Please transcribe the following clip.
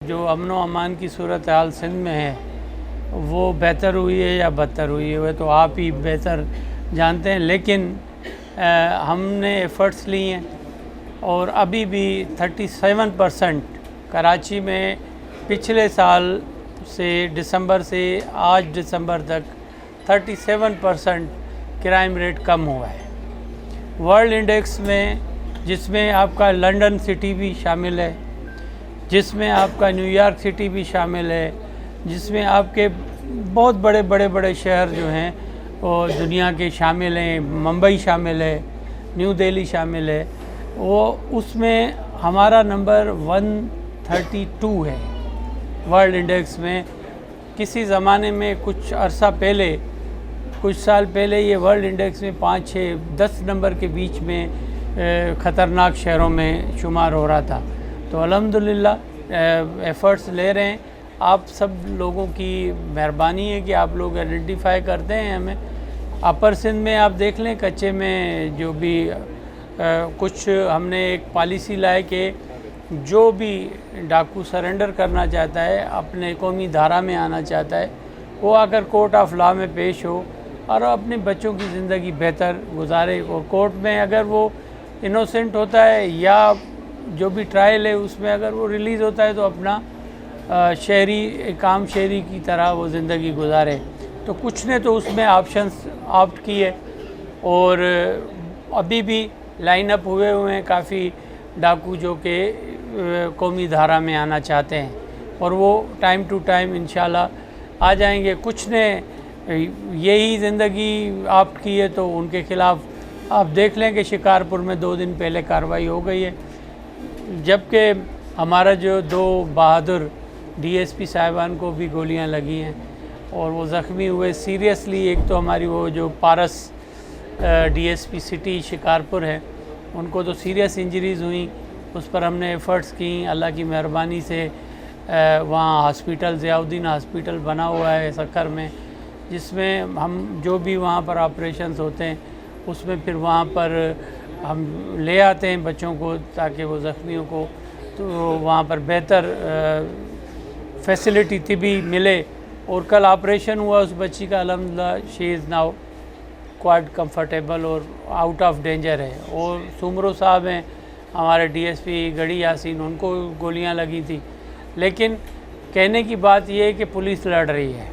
جو امن و امان کی صورتحال سندھ میں ہے وہ بہتر ہوئی ہے یا بدتر ہوئی ہے وہ تو آپ ہی بہتر جانتے ہیں، لیکن ہم نے ایفرٹس لی ہیں اور ابھی بھی 37% کراچی میں پچھلے سال سے دسمبر سے آج دسمبر تک 37% کرائم ریٹ کم ہوا ہے۔ ورلڈ انڈیکس میں جس میں آپ کا لنڈن سٹی بھی شامل ہے، جس میں آپ کا نیو یارک سٹی بھی شامل ہے، جس میں آپ کے بہت بڑے شہر جو ہیں وہ دنیا کے شامل ہیں، ممبئی شامل ہے، نیو دہلی شامل ہے، وہ اس میں ہمارا نمبر 132 ہے ورلڈ انڈیکس میں۔ کسی زمانے میں کچھ عرصہ پہلے، کچھ سال پہلے یہ ورلڈ انڈیکس میں 5، 6، 10 نمبر کے بیچ میں خطرناک شہروں میں شمار ہو رہا تھا۔ تو الحمدللہ ایفرٹس لے رہے ہیں، آپ سب لوگوں کی مہربانی ہے کہ آپ لوگ آئیڈینٹیفائی کرتے ہیں ہمیں۔ اپر سندھ میں آپ دیکھ لیں، کچے میں جو بھی کچھ ہم نے ایک پالیسی لائے کہ جو بھی ڈاکو سرنڈر کرنا چاہتا ہے، اپنے قومی دھارا میں آنا چاہتا ہے، وہ آ کر کورٹ آف لا میں پیش ہو اور اپنے بچوں کی زندگی بہتر گزارے، اور کورٹ میں اگر وہ انوسنٹ ہوتا ہے یا جو بھی ٹرائل ہے اس میں اگر وہ ریلیز ہوتا ہے تو اپنا ایک عام شہری کی طرح وہ زندگی گزارے۔ تو کچھ نے تو اس میں آپشنز آپٹ کیے، اور ابھی بھی لائن اپ ہوئے ہیں کافی ڈاکو جو کہ قومی دھارا میں آنا چاہتے ہیں، اور وہ ٹائم ٹو ٹائم انشاءاللہ آ جائیں گے۔ کچھ نے یہی زندگی آپٹ کی ہے تو ان کے خلاف آپ دیکھ لیں کہ شکارپور میں 2 دن پہلے کارروائی ہو گئی ہے، جبکہ ہمارا جو 2 بہادر ڈی ایس پی صاحبان کو بھی گولیاں لگی ہیں اور وہ زخمی ہوئے سیریسلی۔ ایک تو ہماری وہ جو Paras D S P city Shikarpur ہے، ان کو تو سیریس انجریز ہوئیں، اس پر ہم نے ایفرٹس کیں۔ اللہ کی مہربانی سے وہاں ہاسپیٹل ضیاء الدین ہاسپیٹل بنا ہوا ہے سکھر میں، جس میں ہم جو بھی وہاں پر آپریشنز ہوتے ہیں اس میں پھر وہاں پر ہم لے آتے ہیں بچوں کو تاکہ وہ زخمیوں کو تو وہاں پر بہتر فیسلٹی طبی ملے۔ اور کل آپریشن ہوا اس بچی کا، الحمدللہ شی از ناؤ کوائٹ کمفرٹیبل اور آؤٹ آف ڈینجر ہے۔ اور سومرو صاحب ہیں ہمارے ڈی ایس پی گڑھی یاسین، ان کو گولیاں لگی تھی، لیکن کہنے کی بات یہ ہے کہ پولیس لڑ رہی ہے۔